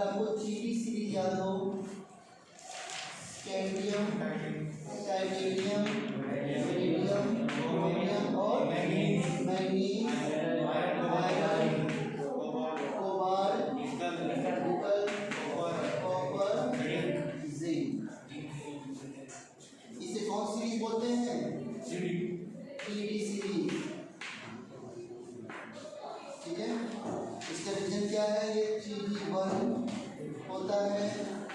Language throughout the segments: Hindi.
अगर आपको 3D सीरीज याद हो, कैडमियम, टाइटेनियम, वेनेडियम, क्रोमियम और मैंगनीज, आयरन, कोबाल्ट, निकल, कॉपर, जिंक। इसे कौन सीरीज बोलते हैं? 3D series. ठीक है, इसका रीजन क्या है? ये 3D1 होता है,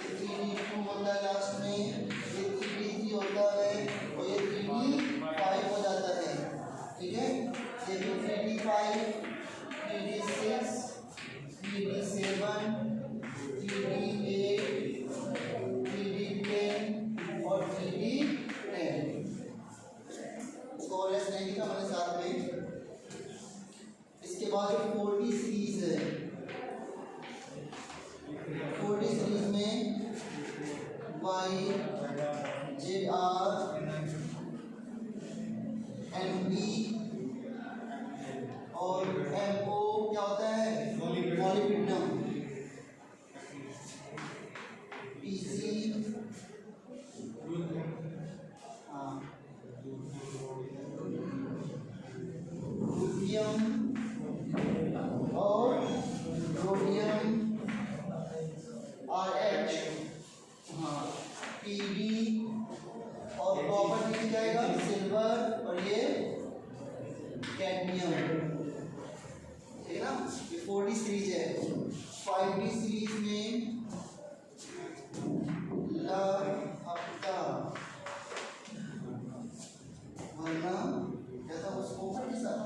ये 3D2 होता है लास्ट में, ये 3D3 होता है और ये 3D5 हो जाता है। ठीक है, ये भी 3D5, 3D6, 3D7, 3D8, 3D10 और 3D10। इसको और ऐसे नहीं लिखा मैंने साथ में। इसके बाद 4D सीरीज है। 4D सीरीज में Y, ZR, MB और MO क्या होता है? मॉलिब्डेनम। PC, हाँ, रुबियम और रोडियम, RH, हाँ, PB और कॉपर मिल जाएगा, सिल्वर और ये कैडमियम। ठीक है ना, ये 4D सीरीज है। 5D सीरीज में हफ्ता वरना क्या था उसको के साथ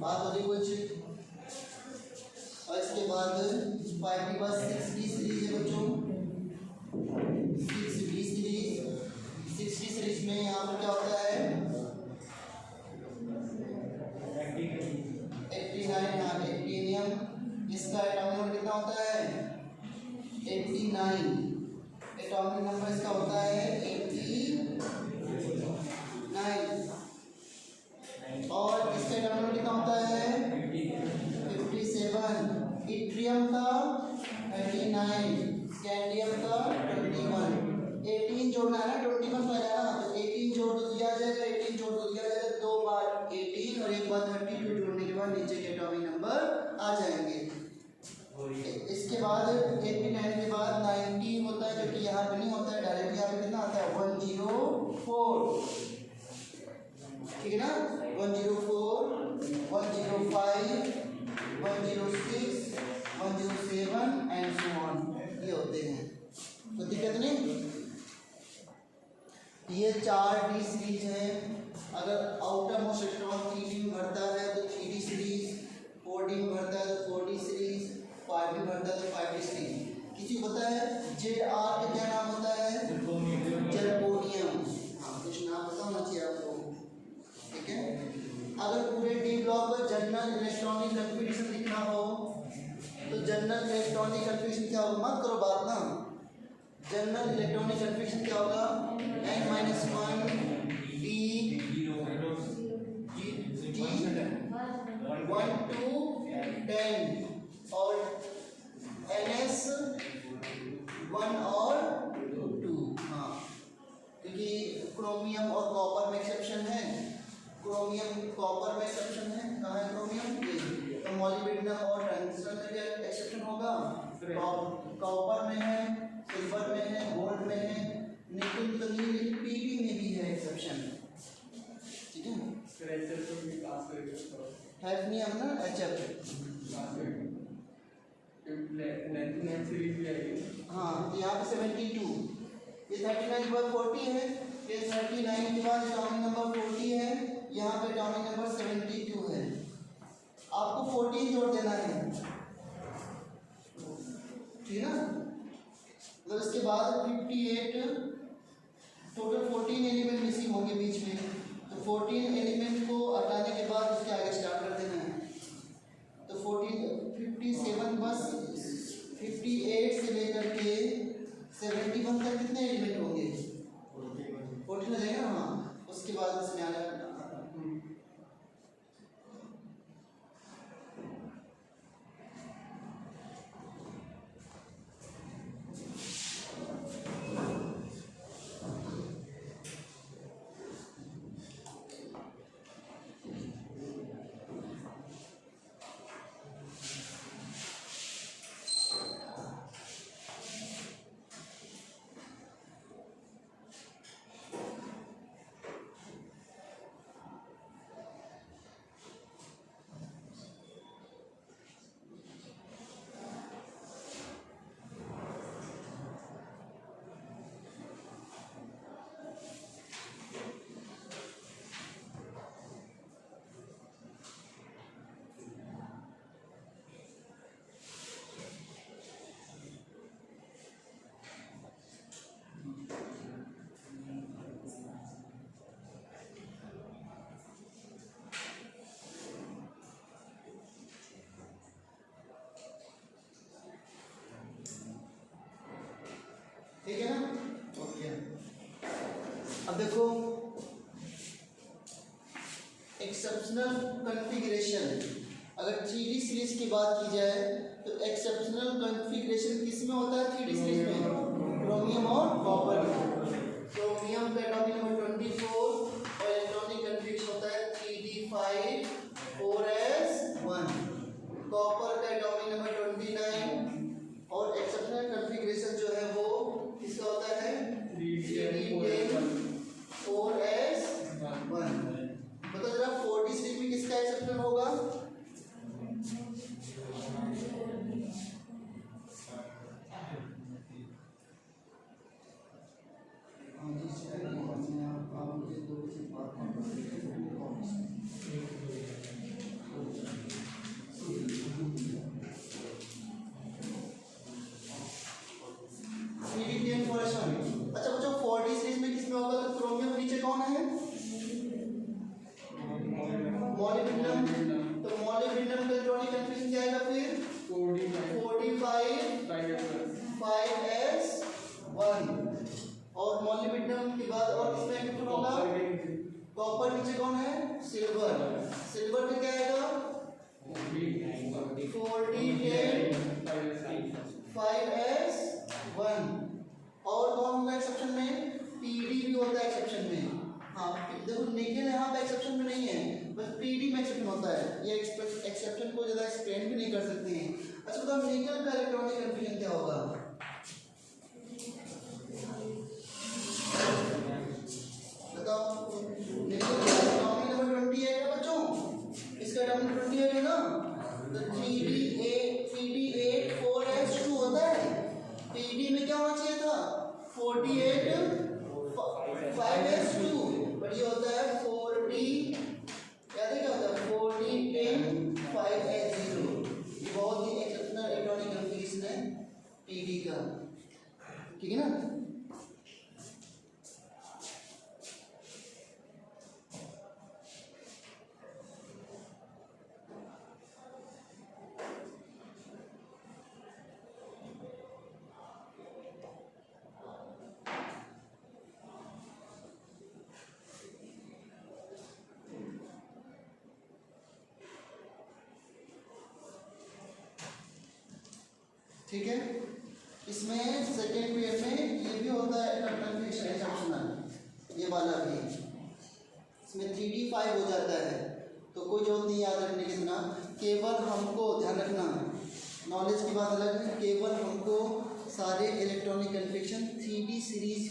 बात हो रही कुछ। और इसके बाद 5 के बाद 6D सीरीज है बच्चों। 6D सीरीज, 6D सीरीज में यहाँ पर क्या होता है? 89, हाँ, एक्टिनियम। इसका एटॉमिक नंबर कितना होता है? 89। एटॉमिक नंबर इसका होता है 89 और इसका एटॉमिक नंबर कितना होता है? 57। इट्रियम का 39, स्कैंडियम का 21। 18 जोड़ना है ना, 21 पहले ना, तो 18 जोड़ दो दिया जाएगा, 18 जोड़ दो दिया जाएगा, 2 बार 18 और एक बार 32 जोड़ने के बाद नीचे के एटॉमिक नंबर आ जाएंगे। इसके बाद 89 के बाद 90 होता है, जो कि यहाँ पे नहीं होता है, डायरेक्ट यहाँ पे कितना आता है? 104। ठीक है ना, 104, 105, 106, 107 एंड सो ऑन, ये होते हैं। तो दिक्कत नहीं। ये 4D सीरीज है। अगर आउटर मोस्ट इलेक्ट्रॉन 3D में भरता है तो 3D सीरीज, 4D में भरता है तो 4D सीरीज, 5D में भरता है तो 5D सीरीज। किसी को पता है ZR का क्या नाम होता है? जर्कोनियम। हाँ, कुछ नाम पता होना चाहिए आपको। ठीक है, अगर पूरे D ब्लॉक पर जनरल इलेक्ट्रॉनिक कन्फिग्रेशन लिखना हो तो जनरल इलेक्ट्रॉनिक कन्फिग्रेशन क्या होगा? मत करो बात ना। जनरल इलेक्ट्रॉनिक कन्फिग्रेशन क्या होगा? n-1 D 1 to 10 और ns 1 और 2। हाँ, क्योंकि क्रोमियम और कॉपर में एक्सेप्शन है। क्रोमियम कॉपर में एक्सेप्शन है। कहाँ है क्रोमियम? ये। तो मॉलिब्डेनम और टंगस्टन में क्या एक्सेप्शन होगा? कॉपर में है, सिल्वर में है, गोल्ड में है, निकल तो नहीं, लेकिन पीबी में भी है एक्सेप्शन। ठीक है, हैफनियम ना, HF। हाँ, यहाँ पे 72, ये 39 के बाद 40 है, ये 39 के बाद एटॉमिक नंबर 40 है, यहाँ पे एटॉमिक नंबर 72 है। आपको 14 जोड़ देना है। ठीक है ना, तो इसके बाद 58, टोटल 14 एलिमेंट मिसिंग होंगे बीच में। 14 एलिमेंट को हटाने के बाद उसके आगे स्टार्ट कर देना है। तो 57 बस 58 से लेकर के 71 तक कितने एलिमेंट होंगे? 14 हो जाएगा। हाँ, उसके बाद इसमें आना ठीक है ना? ओके। अब देखो एक्सेप्शनल कॉन्फ़िगरेशन, अगर 3D सीरीज की बात की जाए तो एक्सेप्शनल कॉन्फ़िगरेशन किस में होता है? 3D सीरीज में क्रोमियम और कॉपर। क्रोमियम का एटॉमिक नंबर 24 और इलेक्ट्रॉनिक कॉन्फ़िगरेशन होता है 3d5 4s1। कॉपर का एटॉमिक नंबर 29 और एक्सेप्शनल कॉन्फ़िगरेशन जो है वो किसका होता है? 3d10 4s1। बताओ जरा 4D सीरीज में किसका एक्सेप्शन होगा? अच्छा बच्चों 4D सीरीज में किसमें होगा? तो क्रोमियम नीचे कौन है? मॉलिब्डेनम। तो मॉलिब्डेनम का इलेक्ट्रॉनिक कॉन्फ़िगरेशन क्या आएगा फिर? 45 5s1। और मॉलिब्डेनम के बाद और किसमें एक्टिव होगा? कॉपर। नीचे कौन है? सिल्वर। सिल्वर में क्या आएगा? 4010 5s1। और कौन होगा एक्सेप्शन में? पीडी भी होता है एक्सेप्शन में। हाँ देखो निकेल यहाँ पे एक्सेप्शन में नहीं है, बस पीडी में एक्सेप्शन होता है। ये एक्सेप्शन को ज़्यादा एक्सप्लेन भी नहीं कर सकते हैं। अच्छा बताओ निकेल का इलेक्ट्रॉनिक कॉन्फ़िगरेशन क्या होगा? बताओ निकेल का एटॉमिक नंबर 20 है क्या बच्चों? इसका एटॉमिक 20 है ना? तो 3d8 4s2 होता है। पीडी में क्या होना चाहिए था? 48 5s2, बट ये होता है 40 याद है क्या होता है? 4010 5s0। ये बहुत ही एक्सेप्शनल इलेक्ट्रॉनिक कॉन्फ़िगरेशन है पीडी का। ठीक है ना? ठीक है। इसमें सेकेंड पेयर में ये भी होता है कॉन्फ़िगरेशन एक्सेप्शनल, ये वाला भी। इसमें 3d5 हो जाता है, तो कोई जरूरत नहीं याद रखने की। इतना केवल हमको ध्यान रखना, नॉलेज की बात अलग है, केवल हमको सारे इलेक्ट्रॉनिक कॉन्फ़िगरेशन 3D सीरीज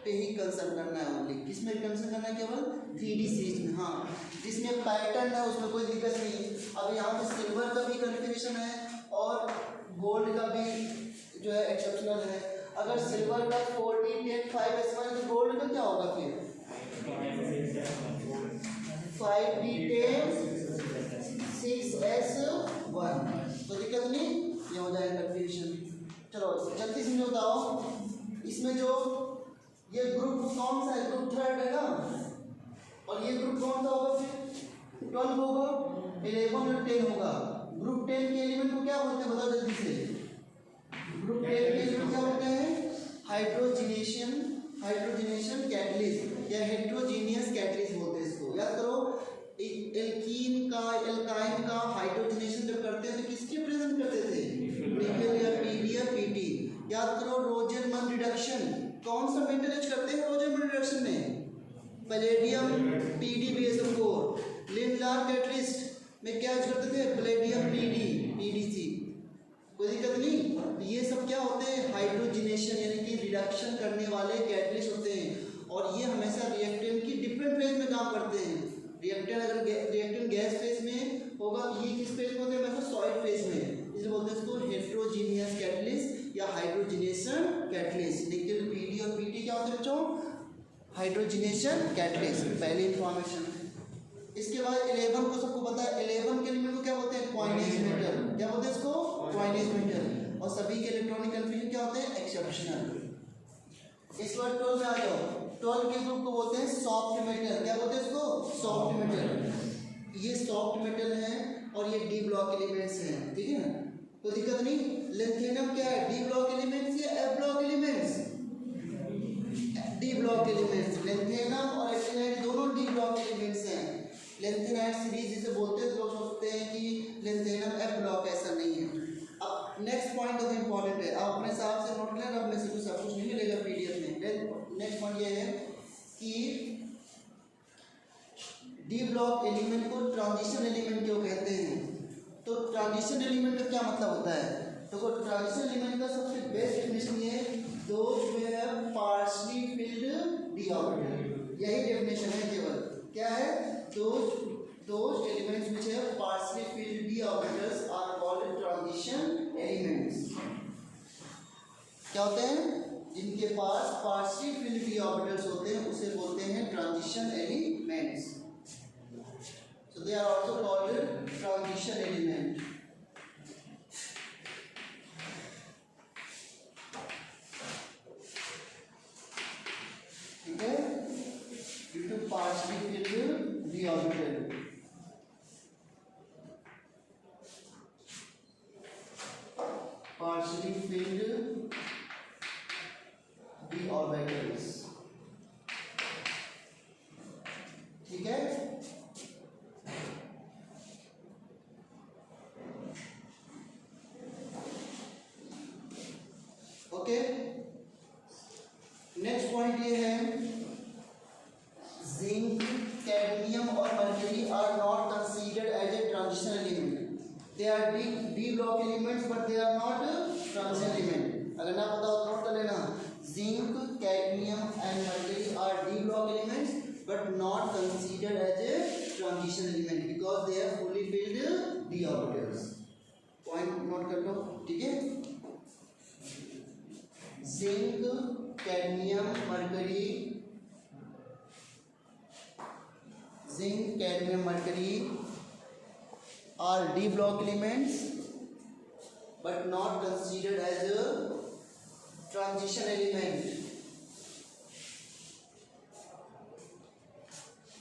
पे ही कंसर्न करना है। ओनली किसमें कंसर्न करना है? केवल 3D सीरीज में। हाँ जिसमें पैटर्न है उसमें कोई दिक्कत नहीं। अब यहाँ पे सिल्वर का भी कॉन्फ़िगरेशन है और गोल्ड का भी जो है एक्सेप्शनल है। अगर सिल्वर का 4010 5s1 तो गोल्ड का क्या होगा फिर? 5d10 6s1। तो दिक्कत नहीं, ये हो जाएगा कन्फ्यूजन। चलो जल्दी से बताओ, इसमें जो ये ग्रुप कौन सा है? ग्रुप थर्ड है ना, और ये ग्रुप कौन सा होगा फिर 12 होगा, 11 और 10 होगा। ग्रुप 10 के एलिमेंट को क्या बोलते हैं बताओ जल्दी से। ग्रुप 10 के एलिमेंट क्या बोलते हैं? हाइड्रोजिनेशन कैटलिस्ट या हेट्रोजीनियस कैटलिस्ट बोलते हैं इसको। याद करो एल्कीन का हाइड्रोजनेशन जब करते हैं तो किसके प्रेजेंट करते थे? निकल या पीडी या पीटी। याद करो रोजरमन रिडक्शन कौन सा मेटल यूज करते हैं रोजरमन रिडक्शन में? Palladium PdBsO4। लिंडलार कैटलिस्ट में क्या यूज करते थे? Palladium PdC। कोई दिक्कत नहीं। ये सब क्या होते हैं? हाइड्रोजनेशन यानी कि रिडक्शन करने वाले कैटलिस्ट होते हैं और ये हमेशा रिएक्टेंट की डिफरेंट फेज में काम करते हैं। रिएक्टेंट अगर रिएक्टेंट गैस फेज में होगा तो ये किस फेज में होते हैं? मतलब सॉलिड फेज में, इसलिए बोलते हैं इसको हेट्रोजीनियस कैटलिस्ट या हाइड्रोजनेशन कैटलिस्ट। निकल पीडी और पीटी क्या होते हैं बच्चों? Hydrogenation catalyst. पहली इंफॉर्मेशन। इसके बाद 11 को सबको पता है, 11 के एलिमेंट को क्या बोलते हैं? Coinage metal. क्या बोलते हैं इसको? Coinage metal. और सभी के इलेक्ट्रॉनिक कन्फ्यूजन क्या होते हैं? एक्सेप्शनल। इस बार 12 में आ जाओ। 12 के ग्रुप को बोलते हैं सॉफ्ट मेटल। क्या बोलते हैं इसको? Soft metal. ये सॉफ्ट मेटल है और ये डी ब्लॉक एलिमेंट्स हैं, ठीक है ना? कोई दिक्कत नहीं। लिथियम क्या है? डी ब्लॉक एलिमेंट्स या F block elements? D block elements. Lithium और एक्टिनाइड दोनों डी ब्लॉक एलिमेंट्स हैं। लिथियनाइड सीरीज जिसे बोलते हैं तो लोग सोचते हैं कि लिथियम एफ ब्लॉक, ऐसा नहीं है। अब नेक्स्ट पॉइंट बहुत इंपॉर्टेंट है, आप अपने हिसाब से नोट लें, अब में से कुछ सब कुछ नहीं मिलेगा पीडीएफ में। नेक्स्ट पॉइंट ये है कि डी ब्लॉक एलिमेंट को ट्रांजिशन एलिमेंट क्यों कहते हैं? तो ट्रांजिशन एलिमेंट का क्या मतलब होता है? तो ट्रांजिशन एलिमेंट का सबसे बेस्ट डेफिनेशन ये है, those way have partially field D orbital. यही डेफिनेशन है केवल। क्या है? those elements which have partially filled d orbitals are called transition elements। क्या होते हैं? जिनके पास partially filled d orbitals होते हैं उसे बोलते हैं transition elements। So they are also called transition element। ठीक है? due to partially filled d orbital। partially filled d orbitals। ठीक है? ओके। नेक्स्ट पॉइंट ये है, जिंक, कैडमियम और mercury are not considered as a transition element. They are D block elements but they are not transition element। अगर ना पता हो तो नोट कर लेना। Zinc, cadmium and mercury are D block elements but not considered as a transition element because they are fully filled d orbitals। Point note कर लो, ठीक है? Zinc, cadmium, mercury, zinc, cadmium, mercury are D block elements but not considered as a transition element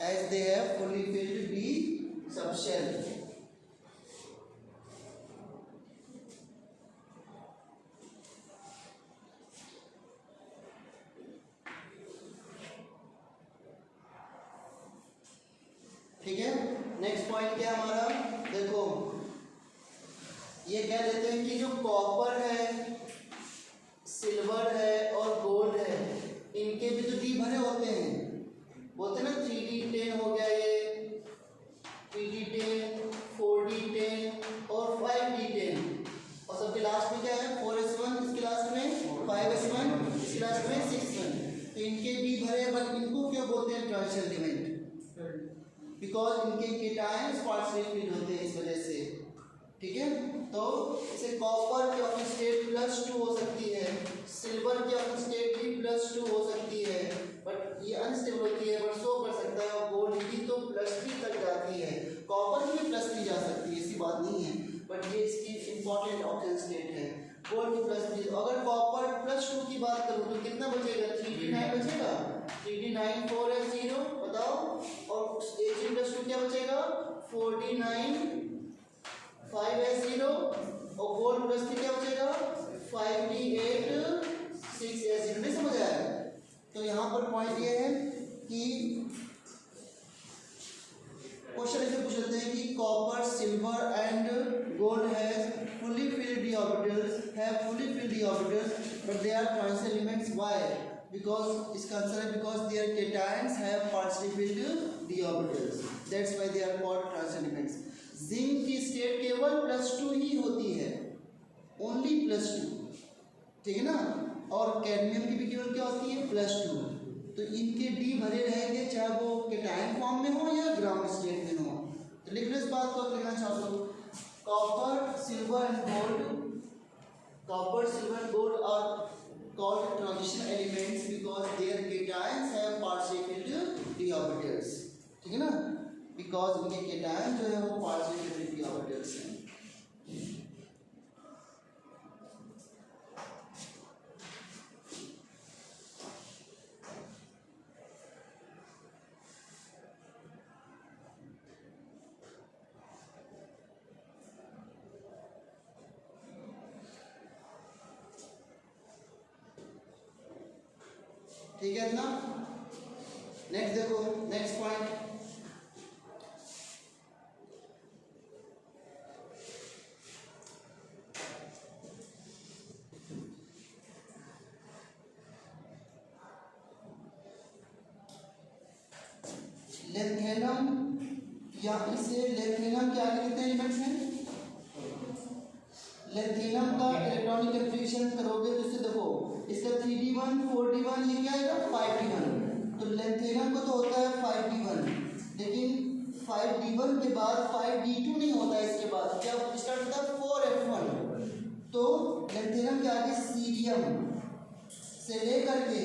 as they have fully filled D subshell। ठीक है? नेक्स्ट पॉइंट क्या है हमारा? देखो ये कह देते हैं कि जो कॉपर है, सिल्वर है और गोल्ड है, इनके भी तो डी भरे होते हैं। बोलते हैं ना 3D10 हो गया, ये 3D10, 4D10 और 5D10 और सबके लास्ट में क्या है? 4s1, इसके लास्ट में 5s1, इसके लास्ट में 6s1। तो इनके डी भरे बट इनको क्यों बोलते हैं ट्रांजिशन एलिमेंट? बिकॉज इनके केटायंस पार्शियली फिल्ड होते हैं इस वजह से। ठीक है? तो इसे कॉपर की अपनी स्टेट +2 हो सकती है, सिल्वर की अपनी स्टेट भी +2 हो सकती है बट ये अनस्टेबल होती है बट शो कर सकता है, और गोल्ड की तो +3 तक जाती है। कॉपर की भी +3 जा सकती है, ऐसी बात नहीं है बट ये इसकी इंपॉर्टेंट ऑक्सीजन स्टेट है। गोल्ड की +3। अगर कॉपर +2 की बात करूँ तो कितना बचेगा? 3D9 बचेगा। 3D9 4s0 बताओ, और 49 5s0 और 4 प्लस 3 क्या बचेगा 58 6s0। नहीं समझ आया? तो यहाँ पर पॉइंट ये है कि क्वेश्चन ऐसे पूछ लेते हैं कि copper silver and gold has fully filled d orbitals but they are transition elements. Why? Because इसका आंसर है because their cations have partially filled d orbitals, that's why they are called transition elements. Zinc की स्टेट केवल +2 ही होती है, ओनली +2, ठीक है ना। और कैडमियम की भी केवल क्या होती है +2। तो इनके डी भरे रहेंगे चाहे वो केटायन फॉर्म में हो या ग्राउंड स्टेट में हो। तो लिख लो इस बात को, लिखना चाहते हो copper silver and gold are called transition elements because their cations have partially filled d orbitals, ठीक है ना, because उनके केटायन जो है वो partially filled d orbitals हैं। ठीक है ना। नेक्स्ट देखो, नेक्स्ट पॉइंट लेथेनम, या इसे लेथेनम के आगे कितने एलिमेंट्स हैं? लेथेनम का इलेक्ट्रॉनिक कन्फिग्रेशन करोगे तो इसे देखो, इसका 3d1 4d1 ये क्या आएगा 5d1। तो लेथेनम को तो होता है 5d1, लेकिन 5d1 के बाद 5d2 नहीं होता है, इसके बाद क्या स्टार्ट होता है 4f1। तो लेथेनम के आगे सीरियम से लेकर के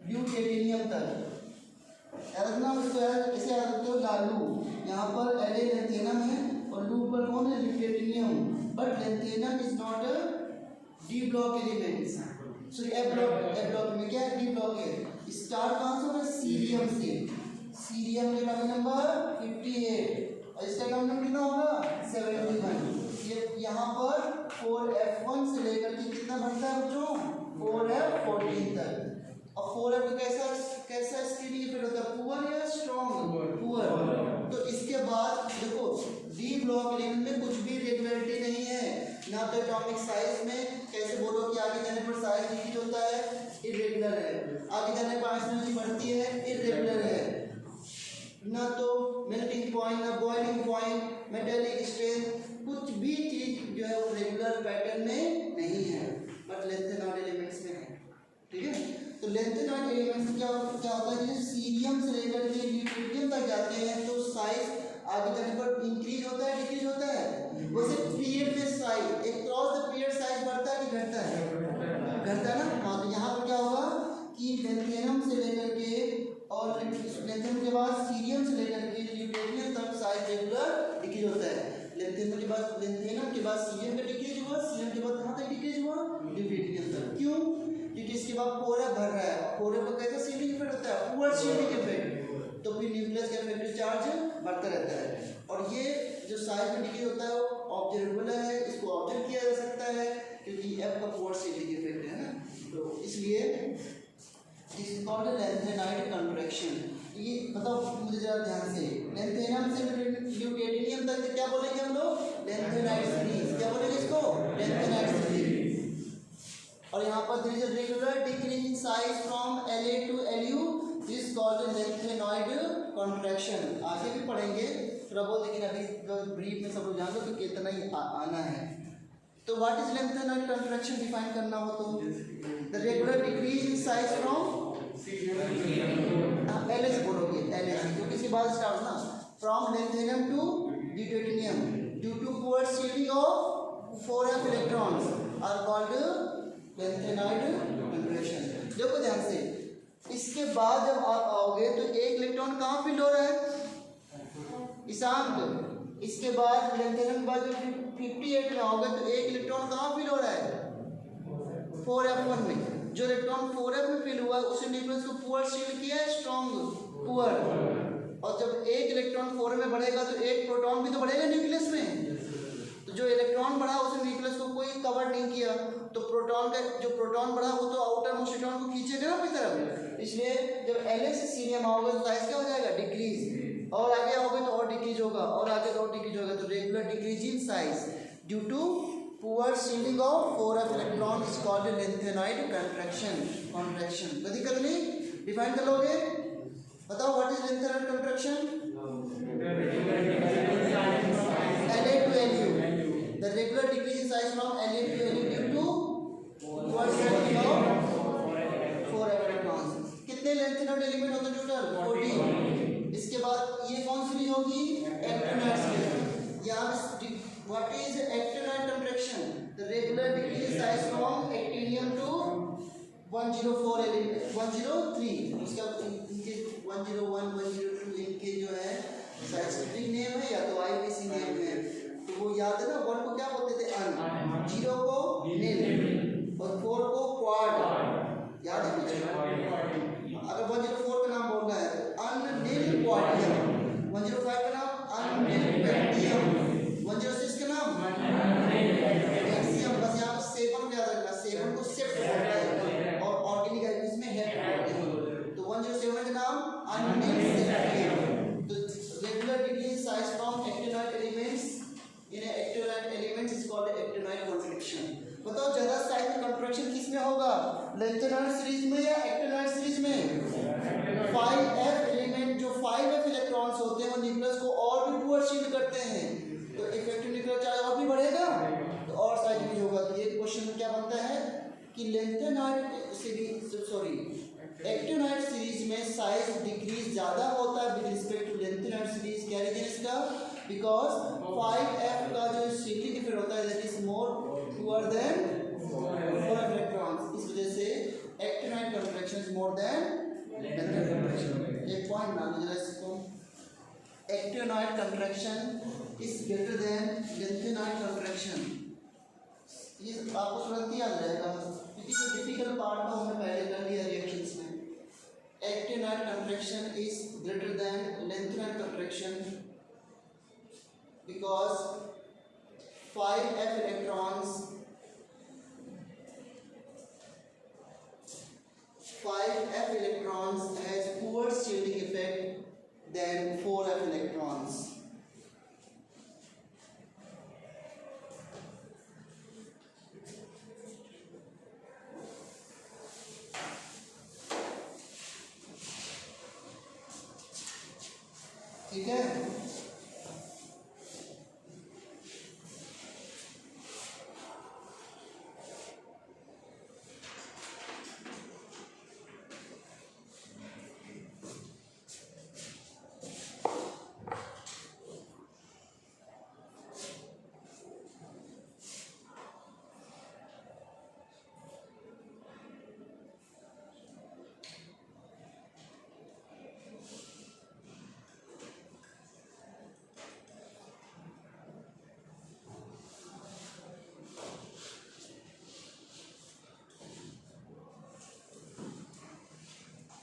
ड्यूटेरियम तक रखना, इसको ऐसे याद रखते हो लालू, यहाँ पर एले लेथेनम है और लू पर कौन है deuterium, but lanthanum is not a D block elements. So F block में क्या है डी ब्लॉक है। स्टार्ट कहाँ से होगा सीरियम से, सीरियम का एटॉमिक नंबर 58 और इसका एटॉमिक नंबर कितना होगा 71। ये यहाँ पर 4f1 से लेकर के कितना बढ़ता है बच्चों 4f14 तक। और 4f कैसा स्केलिंग इफेक्ट होता है, पुअर या स्ट्रॉन्ग? पुअर। तो इसके बाद देखो डी ब्लॉक एलिमेंट में कुछ भी रेगुलरिटी नहीं है, ना तो एटॉमिक साइज में कैसे बोलो कि आगे जाने पर साइज डिक्रीज होता है इरेगुलर है, आगे जाने पर एनर्जी बढ़ती है इरेगुलर है, ना तो मेल्टिंग पॉइंट ना बॉइलिंग पॉइंट मेटेलिक स्ट्रेंथ, कुछ भी चीज जो है वो रेगुलर पैटर्न में नहीं है, बट लेंथेनॉइड एलिमेंट्स में है, ठीक है। तो लेंथेनॉइड एलिमेंट्स क्या होता है कि सीरियम से लेकर के ड्यूटेरियम तक जाते हैं तो साइज आगे जाने पर इंक्रीज होता है डिक्रीज होता है। वैसे पीरियड में साइज एक क्रॉस द पीरियड साइज बढ़ता है कि घटता है? घटता है ना। हाँ, तो यहाँ पर क्या होगा कि लेंथेनम से लेकर के और लेंथेनम के बाद सीरियम से लेकर के ड्यूटेरियम तक साइज रेगुलर डिक्रीज होता है। लेंथेनम के बाद सीरियम का डिक्रीज हुआ, सीरियम के बाद कहाँ तक डिक्रीज हुआ ड्यूटेरियम तक। क्यों? क्योंकि इसके बाद 4f भर रहा है, 4f का कैसा शील्डिंग इफेक्ट होता है पुअर शील्डिंग इफेक्ट, तो फिर न्यूक्लियस का इफेक्टिव चार्ज बढ़ता रहता है। और ये जो साइज में डिक्रीज होता है वो ऑब्जर्वेबल है, इसको ऑब्जर्व किया जा सकता है क्योंकि f का पुअर शील्डिंग इफेक्ट है ना, तो इसलिए this is called lanthanoid contraction. ये बताओ मुझे जरा ध्यान से, लेंथेनम से ड्यूटेरियम तक क्या बोलेंगे हम लोग लेंथेनॉइड सीरीज, क्या बोलेंगे इसको लेंथेनॉइड सीरीज। और यहाँ पर there is a regular decrease in size from La to Lu, this is called lengthenoid contraction। आगे भी पढ़ेंगे थोड़ा बहुत, लेकिन अभी ब्रीफ में सब लोग जान लो कि कितना ही आना है। तो what is lengthenoid contraction define करना हो तो the regular decrease in size from LS बोलोगे, LS क्योंकि इसके बाद स्टार्ट ना from lengthenum to deuterium due to poor shielding of 4f electrons are called lanthanoid contraction. देखो ध्यान से, इसके बाद जब आप आओगे तो एक इलेक्ट्रॉन कहाँ फिल हो रहा है ईशांत, इसके बाद लेंथेनम के बाद जब 58 में आओगे तो एक इलेक्ट्रॉन कहाँ फिल हो रहा है 4f1 में। जो इलेक्ट्रॉन 4f में फिल हुआ है उसे न्यूक्लियस को पुअर शील्ड किया है स्ट्रॉन्ग पुअर, और और जब एक इलेक्ट्रॉन 4 में बढ़ेगा तो एक प्रोटॉन भी तो बढ़ेगा न्यूक्लियस में। तो जो इलेक्ट्रॉन बढ़ा उसने न्यूक्लियस को कोई कवर नहीं किया, तो प्रोटॉन का जो प्रोटॉन बढ़ा वो तो आउटर मोस्ट इलेक्ट्रॉन को खींचेगा ना अपनी तरफ। इसलिए जब Lx से C में आओगे तो साइज क्या हो जाएगा, डिक्रीज, और आगे आओगे तो और डिक्रीज होगा, और आगे तो और डिक्रीज होगा। तो regular decrease in size due to poor shielding of 4f electron is called lanthanide contraction. कभी कभी डिफाइन कर लोगे, बताओ what is lanthanide contraction. La to Lu, the regular decrease in size from La to Lu due to puअर शील्डिंग ऑफ 4f इलेक्ट्रॉन्स। कितने लेंथेनाइड एलिमेंट होते हैं टोटल, 14। इसके बाद ये कौन सी होगी, एक्टिनाइड सीरीज। यहाँ what is actinide contraction, the regular decrease size from actinium to 104 element 103। उसका इनके 101 102 इनके जो है साइंटिफिक नेम है या तो आईपीसी नेम है। तो वो याद है ना, 1 को क्या बोलते थे अन, 0 को निल और 4 को क्वाड, याद है मुझे। अगर 104 का नाम बोलना है तो अन निल क्वाडियम, 105 का नाम अन निल पैक्टियम, 106 का नाम एक्सियम। बस यहाँ पर 7 याद रखना, 7 को सेप्ट बोलते हैं और ऑर्गेनिक एलिमेंट्स में हेड बोलते हैं। तो 107 का नाम अन निल सेप्टियम। तो regular decrease size from actinide elements in actinide elements is called actinide contraction. बताओ ज्यादा साइज में कंट्रैक्शन किस में होगा, लेंथेनाइड सीरीज में या एक्टिनाइड सीरीज में। 5f एलिमेंट जो 5f इलेक्ट्रॉन्स होते हैं वो न्यूक्लियस को और भी पुअर शील्ड करते हैं, तो इफेक्टिव न्यूक्लियर चार्ज और भी बढ़ेगा तो और साइज भी होगा। तो ये क्वेश्चन क्या बनता है कि लेंथेनाइड सीरीज एक्टिनाइड सीरीज में साइज डिक्रीज ज्यादा होता है with respect to lanthanide series. क्या रीजन इसका, बिकॉज 5f का जो शील्डिंग इफेक्ट होता है that is more poor than 4 electrons. इस वजह से actinide contraction is more than lanthanide contraction. एक पॉइंट मान लीजिए इसको, actinide contraction is greater than lanthanide contraction. ये आपको तुरंत ही याद रहेगा क्योंकि जो डिफिकल्ट पार्ट में हमने पहले कर लिया रिएक्शंस में। Actinide contraction is greater than lanthanide contraction because 5f electrons has poor shielding effect than 4f electrons. ठीक है,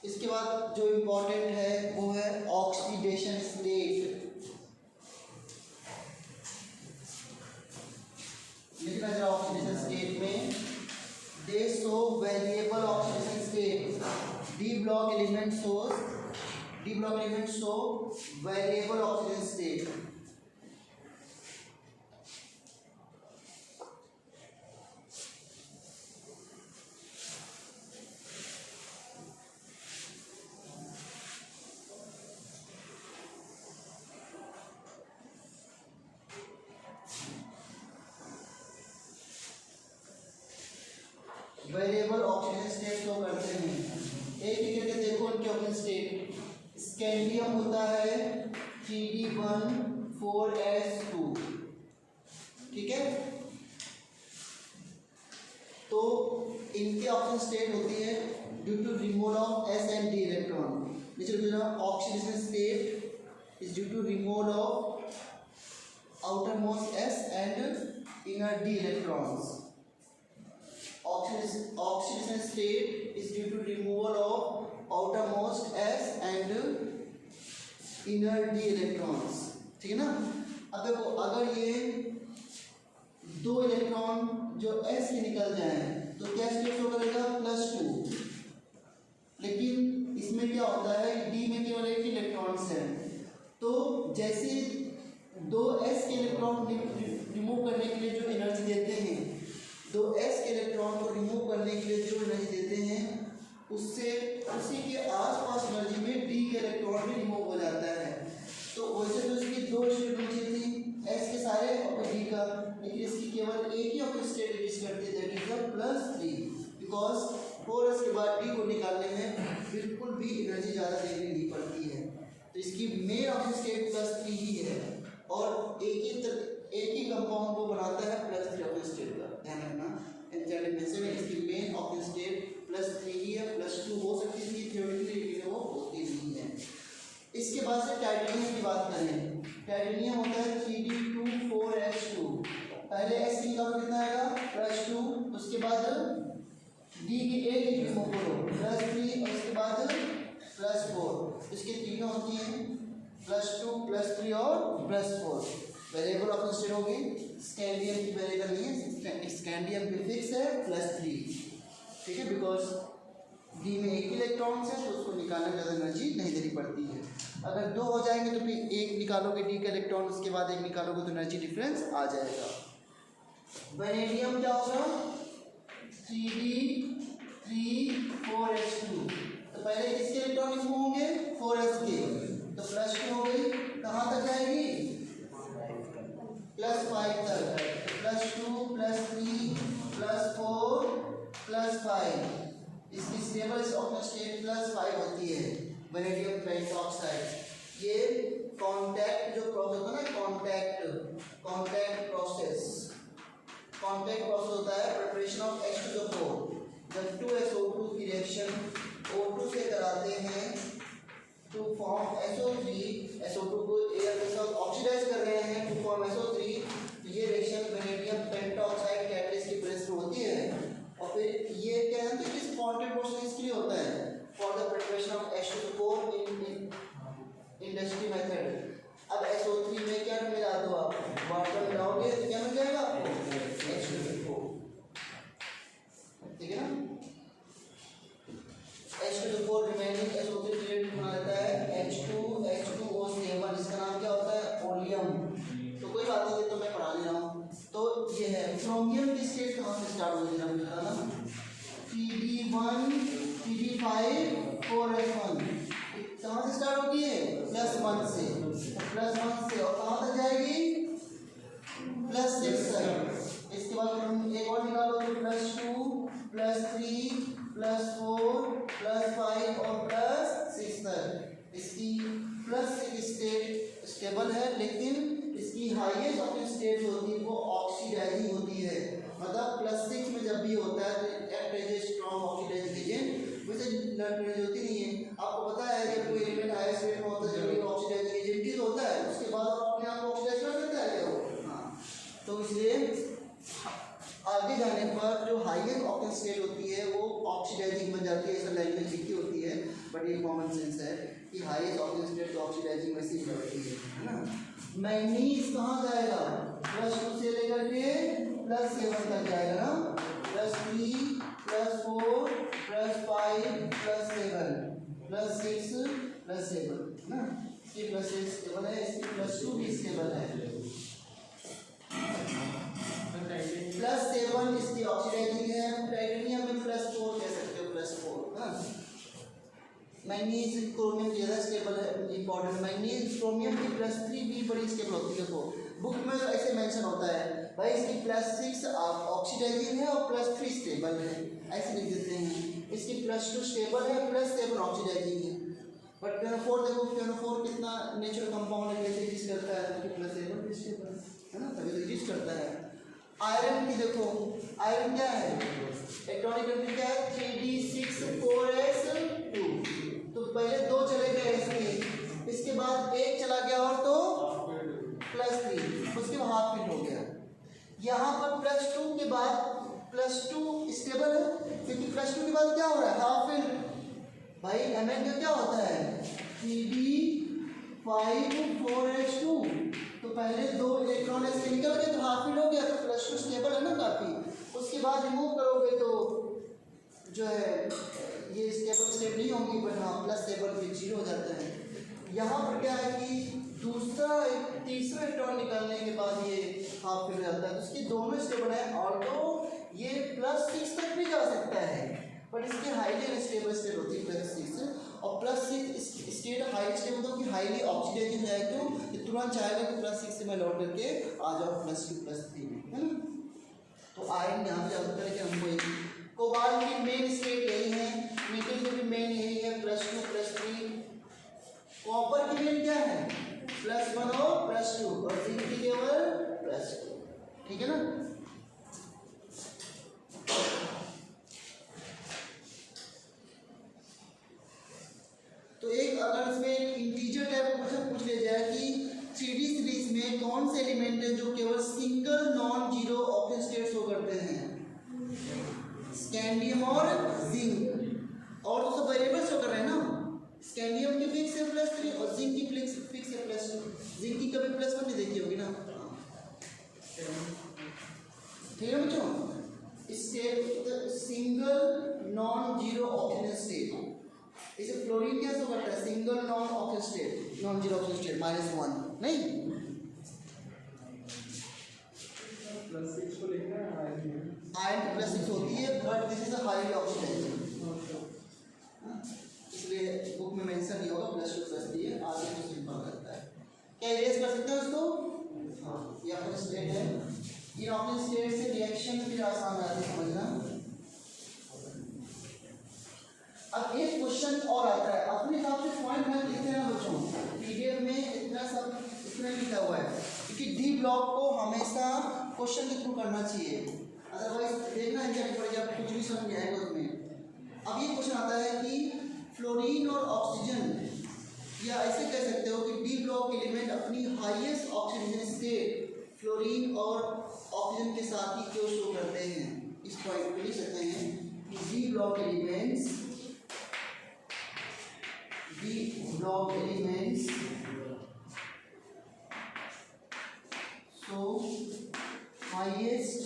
इसके बाद जो इम्पोर्टेंट है वो है ऑक्सीडेशन स्टेट। लिखना जरा ऑक्सीडेशन स्टेट में, दे show variable oxidation state. D block element show variable oxidation state. Variable oxygen state show करते हैं। एक एक करके देखो उनके ऑक्सीजन स्टेट। स्कैंडियम होता है 3d14s2, ठीक है। तो इनके ऑक्सीजन स्टेट होती है due to removal of s and d electron. नीचे oxidation state is due to removal of outermost s and inner d electrons. Oxidation state is due to removal of outermost s and inner D electrons, ठीक है ना। अब देखो अगर ये 2 इलेक्ट्रॉन जो s के निकल जाए तो क्या स्टेट शो करेगा +2, लेकिन इसमें क्या होता है डी में केवल एक इलेक्ट्रॉन्स है, तो जैसे 2s के इलेक्ट्रॉन रिमूव करने के लिए जो एनर्जी देते हैं, 2s के इलेक्ट्रॉन को रिमूव करने के लिए जो एनर्जी देते हैं उससे उसी के आसपास एनर्जी में डी के इलेक्ट्रॉन भी रिमूव हो जाता है। तो वैसे तो इसकी 2 स्टेट नीचे थी s के सारे और डी का, लेकिन इसकी केवल एक ही ऑफ स्टेट रिलीज करती है, दैट इज +3, बिकॉज 4s के बाद डी को निकालने में बिल्कुल भी एनर्जी ज़्यादा देनी नहीं पड़ती है, तो इसकी मेन ऑफ स्टेट +3 ही है और एक ही कंपाउंड को बनाता है +3 ऑफ स्टेट का, ध्यान रखना। इसकी मेन ऑफ स्टेट +3 ही है, +2 हो सकती थी थ्योरेटिकली, लेकिन वो होती नहीं है। इसके बाद से टाइटेनियम की बात करें, टाइटेनियम होता है 3d24h2, पहले s की निकालो कितना आएगा +2, उसके बाद d की एक ही रिमूव करो +3 और उसके बाद +4, इसकी तीनों होती हैं +2 +3 और +4। वेरिएबल ऑफ स्टेट होगी, स्कैंडियम की वेरिएबल नहीं है, स्कैंडियम की फिक्स है +3, ठीक है, बिकॉज डी में एक इलेक्ट्रॉन्स है तो उसको निकालने में ज़्यादा एनर्जी नहीं देनी पड़ती है। अगर 2 हो जाएंगे तो फिर एक निकालोगे डी का इलेक्ट्रॉन, उसके बाद एक निकालोगे तो एनर्जी डिफरेंस आ जाएगा। वेनेडियम क्या होगा 3d3 4h2, तो पहले किसके इलेक्ट्रॉन रिमूव होंगे 4s के, तो +2 हो गई, कहाँ तक जाएगी +5 तक, +2 +3 +4 +5, इसकी स्टेबल ऑफ स्टेट +5 होती है वेनेडियम पेंटॉक्साइड। ये कांटेक्ट जो प्रोसेस होता है ना, कांटेक्ट प्रोसेस होता है प्रिपरेशन ऑफ H2O4, जब 2SO2 की रिएक्शन O2 से कराते हैं टू फॉर्म SO3, SO2 को एयर के साथ ऑक्सीडाइज कर रहे हैं टू फॉर्म SO3, तो ये रिएक्शन वेनेडियम पेंटॉक्साइड कैटलिस्ट की प्रेजेंस में होती है, और फिर ये क्या है कि किस कांटेक्ट प्रोसेस के लिए होता है for the preparation of H2O4 in industry method. अब SO3 में क्या मिला दो आप वाटर मिलाओगे तो क्या मिल जाएगा आपको H2O4, ठीक है ना। H2O4 रिमेनिंग SO3 रिलेटेड बना देता है H2O7, इसका नाम क्या होता है ओलियम, तो कोई बात नहीं, तो मैं पढ़ा ले रहा हूँ। तो ये है क्रोमियम की स्टेट कहाँ से स्टार्ट होगी ना बताना, 3d1 3d5 4s1, कहाँ से स्टार्ट होगी है +1 से, +1 से और कहाँ तक जाएगी +6 तक। इसके बाद हम एक और निकालो तो +2 +3 +4 +5 और +6 तक। इसकी +6 स्टेट स्टेबल है, लेकिन इसकी हाईएस्ट ऑफ स्टेट होती है वो ऑक्सीडाइजिंग होती है, मतलब +6 में जब भी होता है तो act as a strong oxidising agent, वैसे लड़ने होती नहीं है। आपको पता है जब कोई एलिमेंट हाई स्टेट में होता है जरूरी ऑक्सीडाइजिंग एजेंट ही होता है, उसके बाद और अपने आप को ऑक्सीडाइज कर देता है क्या वो, हाँ। तो इसलिए आगे जाने पर जो हाईएस्ट ऑक्सीजन स्टेट होती है वो ऑक्सीडाइजिंग बन जाती है, ऐसा लैंग्वेज लिखी होती है, बट ये कॉमन सेंस है कि हाईएस्ट ऑक्सीजन स्टेट तो ऑक्सीडाइजिंग वैसे ही होती है ना। मैग्नीज कहाँ जाएगा +2 से लेकर के +7 तक जाएगा ना, +3 +4 +5 +7 +6 +7 ना, इसकी +6 स्टेबल है, इसकी +2 भी स्टेबल है, +7 इसकी ऑक्सीडाइजिंग है, टाइटेनियम में +4 कह सकते हो, +4 ना। मैग्नीज क्रोमियम ज़्यादा स्टेबल है, इंपॉर्टेंट। मैग्नीज क्रोमियम की +3 भी बड़ी स्टेबल होती है, तो बुक में तो ऐसे मेंशन होता है भाई इसकी +6 ऑक्सीडाइजिंग है और +3 स्टेबल है, ऐसे लिख देते हैं। इसकी +2 स्टेबल है, +7 ऑक्सीडाइजिंग है। बट पियोनोफोर देखो, पियोनोफोर कितना नेचुरल कंपाउंड है, कैसे एग्जिस्ट करता है, तो +7 भी स्टेबल है ना, तभी तो एग्जिस्ट करता है। आयरन की देखो, आयरन क्या है, इलेक्ट्रॉनिक कंडीशन क्या है 3d6 4s2, तो पहले 2 चले गए इसके, इसके बाद 1 चला गया और तो +3, उसके बाद हाफ फिट हो गया। यहाँ पर +2 के बाद +2 स्टेबल है, क्योंकि +2 के बाद क्या हो रहा है हाफ फिट। भाई Mn का क्या होता है 3d 5 4H2। तो पहले 2 इलेक्ट्रॉन ऐसे निकल गए तो हाफ फिल हो गया, तो +2 स्टेबल है ना काफ़ी। उसके बाद रिमूव करोगे तो जो है ये स्टेबल स्टेट नहीं होंगी, बट हाँ प्लस स्टेबल फिर 0 हो जाता है। यहाँ पर क्या है कि तीसरा इलेक्ट्रॉन निकलने के बाद ये हाफ फिल हो जाता है, तो इसके दोनों स्टेबल है। ऑल्दो ये +6 तक भी जा सकता है, बट इसकी हाईली अनस्टेबल स्टेट होती है +6, और +6 स्टेट हाईली स्टेबल होता है कि हाईली ऑक्सीडाइज हो जाए, क्यों ये तुरंत चाहेगा कि +6 से मैं लौट करके आ जाओ +2 +3 में, है ना। तो आयन यहाँ पे ज़्यादा करके हमको एक कोबाल्ट की मेन स्टेट यही है, निकल की भी मेन यही है +2 +3। कॉपर की मेन क्या है +1 और +2, और जिंक की केवल +2, ठीक है ना। तो एक अगर इसमें इंटीजर टाइप क्वेश्चन पूछ लिया जाए कि 3D सीरीज में कौन से एलिमेंट है जो केवल single non zero octane state show करते हैं, स्कैंडियम और जिंक, और तो सब वेरिएबल शो कर रहे हैं ना। स्कैंडियम की फिक्स है +3 और जिंक की फिक्स है +2। जिंक की कभी +1 नहीं देखी होगी ना, ठीक है बच्चों। State single non zero octane state, इसे फ्लोरीन क्या शो करता है, single non octane state, non zero octane state -1 नहीं, +6 को लिखना है आयन +6 होती है, but this is a highly oxidised, इसलिए बुक में मेंशन नहीं होगा +2 +3 है, आगे तो सिंपल रहता है। क्या इरेज कर सकते हैं उसको, हाँ ये ऑक्टेन स्टेट है। इन ऑक्टेन स्टेट से रिएक्शन फिर आसान रहती है समझना। अब एक क्वेश्चन और आता है, अपने हिसाब से पॉइंट में लिखते हैं बच्चों, पीडीएफ में इतना सब इसमें लिखा हुआ है, क्योंकि डी ब्लॉक को हमेशा क्वेश्चन के थ्रू करना चाहिए, अदरवाइज देखना है क्या पड़ेगा, कुछ भी समझ नहीं आएगा उसमें। अब ये क्वेश्चन आता है कि फ्लोरीन और ऑक्सीजन, या ऐसे कह सकते हो कि डी ब्लॉक एलिमेंट अपनी हाईएस्ट ऑक्सीजन स्टेट फ्लोरीन और ऑक्सीजन के साथ ही क्यों शो करते हैं। इस पॉइंट पे लिख सकते हैं कि D block elements so highest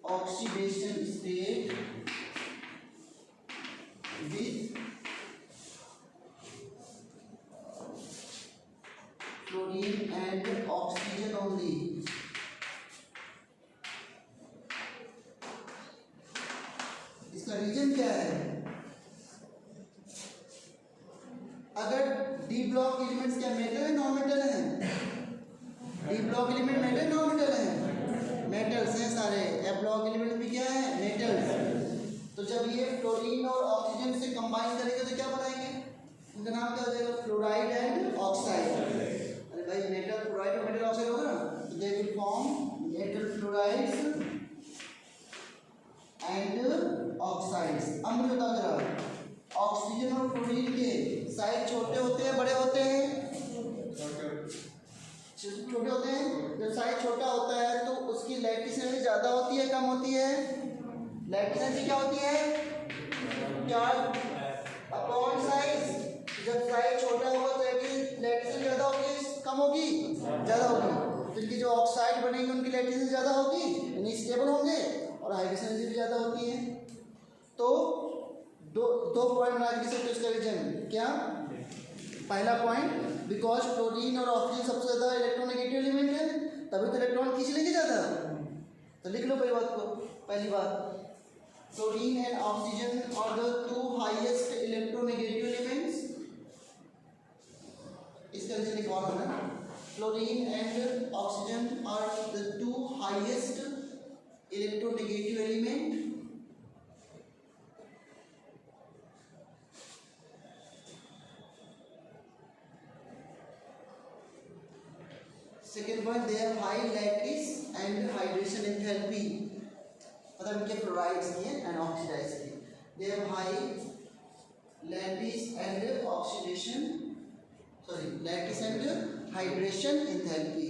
oxidation state with fluorine and oxygen only. इसका रीजन क्या है, अगर डी ब्लॉक एलिमेंट्स क्या मेटल है नॉन मेटल है, D block element metal non metal है, मेटल्स हैं सारे, एफ ब्लॉक एलिमेंट भी क्या है मेटल्स। तो जब ये फ्लोरीन और ऑक्सीजन से कंबाइन करेंगे तो क्या बनाएंगे, उनका नाम क्या हो जाएगा, फ्लोराइड एंड ऑक्साइड। अरे भाई मेटल फ्लोराइड और मेटल ऑक्साइड होगा ना, तो they will form metal fluorides and oxides. अब मुझे बताओ जरा, ऑक्सीजन और फ्लोरीन के साइज छोटे होते हैं बड़े होते हैं, छोटे होते हैं। जब साइज छोटा होता है तो उसकी लैटिस एनर्जी ज़्यादा होती है कम होती है, लैटिस एनर्जी क्या होती है, चार्ज अपॉन साइज। जब साइज छोटा होगा तो लैटिस एनर्जी ज़्यादा होगी कम होगी, ज़्यादा होगी, तो इनकी जो ऑक्साइड बनेंगे उनकी लैटिस एनर्जी ज़्यादा होगी, यानी स्टेबल होंगे, और हाइड्रोजन एनर्जी भी ज़्यादा होती है। तो दो पॉइंट बना के सकते उसका रीजन क्या, पहला पॉइंट बिकॉज फ्लोरीन और ऑक्सीजन सबसे ज़्यादा इलेक्ट्रोनेगेटिव एलिमेंट है, तभी तो इलेक्ट्रॉन खींच लेंगे ज़्यादा। तो लिख लो पहली बात को, पहली बात fluorine and oxygen are the 2 highest electronegative elements. इसका रीजन एक और है, fluorine and oxygen are the 2 highest electronegative element. Second point, they have high lattice and hydration enthalpy, मतलब इनके फ्लोराइड्स की एंड ऑक्सीडाइज की, they have high lattice and oxidation lattice and hydration enthalpy.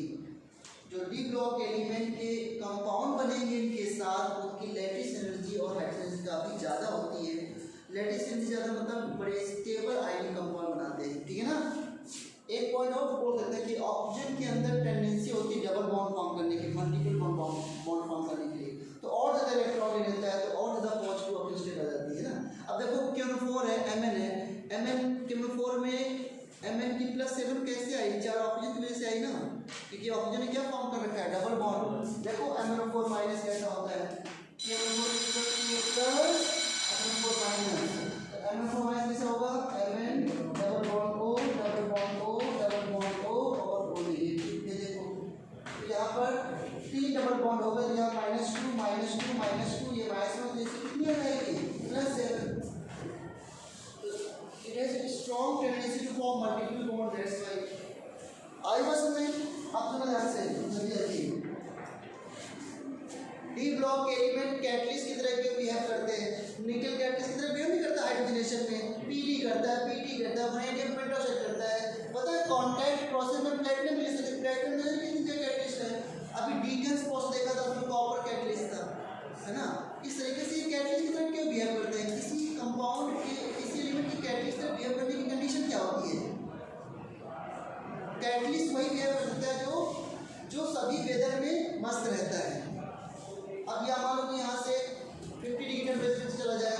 जो डी ब्लॉक एलिमेंट के कंपाउंड बनेंगे इनके साथ उनकी लैटिस एनर्जी और हाइड्रेशन काफ़ी ज़्यादा होती है, लैटिस से ज़्यादा मतलब बड़े स्टेबल आयनिक कंपाउंड बनाते हैं, ठीक है ना। एक पॉइंट और बोल सकते हैं कि ऑक्सीजन के अंदर टेंडेंसी होती है डबल बॉन्ड फॉर्म करने की, मल्टीपल बॉन्ड फॉर्म करने के लिए, तो और ज़्यादा इलेक्ट्रॉन ले लेता है, तो और ज़्यादा पॉजिटिव ऑक्सीजन स्टेट आ जाती है ना। अब देखो KN4 है, Mn है, Mn KN4 में Mn की +7 कैसे आई, 4 ऑक्सीजन की वजह से आई ना, क्योंकि ऑक्सीजन ने क्या फॉर्म कर रखा है, डबल बॉन्ड। देखो MnO4 माइनस कैसा होता है, KN4 plus MnO4 minus, MnO4 minus कैसे होगा, Mn double bond O double bond O double bond O और O नेगेटिव। ये देखो तो यहाँ पर 3 डबल बॉन्ड हो गए, यहाँ -2 -2 -2, ये -1 जैसे कितनी आ जाएगी, +7। It has a strong tendency to form multiple bonds. That's why I was meant up to the answer. D block के एलिमेंट कैटलिस्ट की तरह क्यों बिहेव करते हैं, निकल कैटलिस्ट की तरह बिहेव नहीं करता हाइड्रोजनेशन में, पीडी करता है, पीटी करता है, वैनेडियम पेंटोक्साइड करता है। पता है कांटेक्ट प्रोसेस में प्लैटिनम मिल सकता है, प्लैटिनम में कितने कैटलिस्ट है, अभी डीकेन्स प्रोसेस देखा था उसमें कॉपर कैटलिस्ट था, है ना। इस तरीके से ये कैटलिस्ट की तरह क्यों बिहेव करते हैं, किसी कंपाउंड के किसी एलिमेंट की कैटलिस्ट तरह बिहेव करने की कंडीशन क्या होती है, कैटलिस्ट वही बिहेव कर सकता है जो सभी वेदर में मस्त रहता है। अब यहाँ मान लो कि यहाँ से 50 डिग्री टेम्परेचर से चला जाए,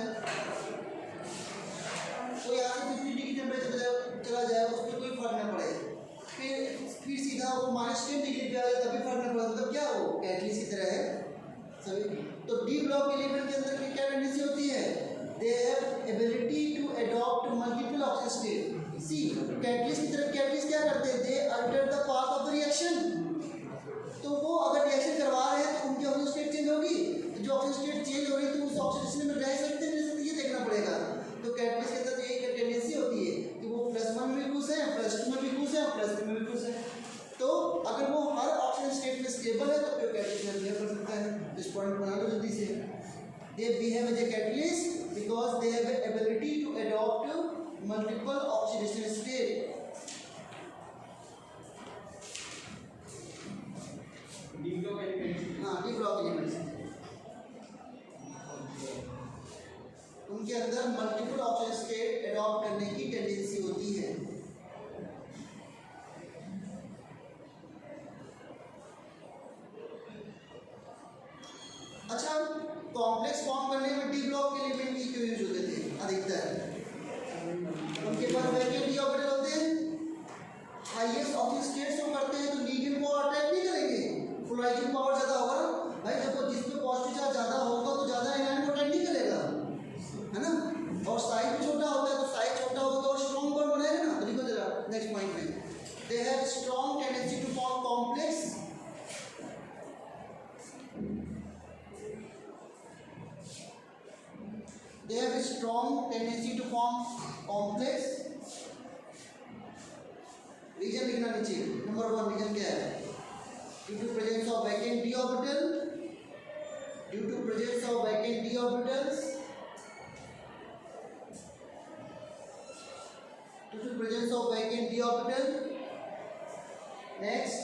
तो यहाँ से 50 डिग्री टेम्परेचर चला जाए, उस पर कोई फर्क ना पड़े, फिर सीधा वो -10 डिग्री पे आ जाए तभी फर्क ना पड़े, मतलब क्या वो कैटलिस्ट की तरह है सभी। तो डी ब्लॉक एलिमेंट के अंदर क्या टेंडेंसी होती है, they have ability to adopt multiple oxygen state. C catalyst की तरह कैटलिस्ट क्या करते हैं, they alter the path of the reaction, तो वो अगर रिएक्शन करवा रहे हैं तो उनकी ऑक्सीजन स्टेट चेंज होगी, जो ऑक्सीजन स्टेट चेंज हो रही है तो उस ऑक्सीजन में रह सकते हैं, ये देखना पड़ेगा। तो कैटलिस्ट के अंदर यही टेंडेंसी होती है कि वो +1 में भी खुश है, +2 में भी खुश है, +3 में भी खुश है। तो अगर वो हर ऑक्सीजन स्टेट में स्टेबल है तो फिर कैटलिस्ट में बिहेव कर सकता है। इस पॉइंट बना लो जल्दी से, they behave as a catalyst because they have ability to adopt multiple oxidation state. D block elements, हाँ डी ब्लॉक एलिमेंट्स उनके अंदर मल्टीपल ऑक्सीजन स्टेट अडॉप्ट करने की टेंडेंसी होती है। अच्छा, कॉम्प्लेक्स फॉर्म करने में डी ब्लॉक एलिमेंट की क्यों यूज होते थे अधिकतर, उनके पास वैकेंट डी ऑर्बिटल होते हैं, हाईएस्ट ऑक्सीजन स्टेट शो करते हैं, तो लीगेंड को अटैक नहीं करेंगे, पोलराइजिंग पावर ज़्यादा होगा ना भाई। देखो जिसमें पॉजिटिव चार्ज ज़्यादा होगा तो ज़्यादा एनायन को अटैक नहीं करेगा, है ना, और साइज भी छोटा होता है, तो साइज छोटा होगा तो और स्ट्रॉन्ग बॉन्ड बनाएगा ना। तो देखो जरा नेक्स्ट पॉइंट में, they have strong tendency to form complex, they have a strong tendency to form complex। Reason लिखना नीचे, नंबर 1 रीजन क्या है, due to presence of vacant d orbital, due to presence of vacant d orbitals, due to presence of vacant d orbital, next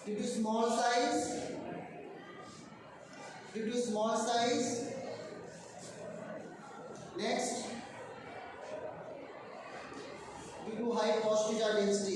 due to small size, due to small size, next due to high positive charge density।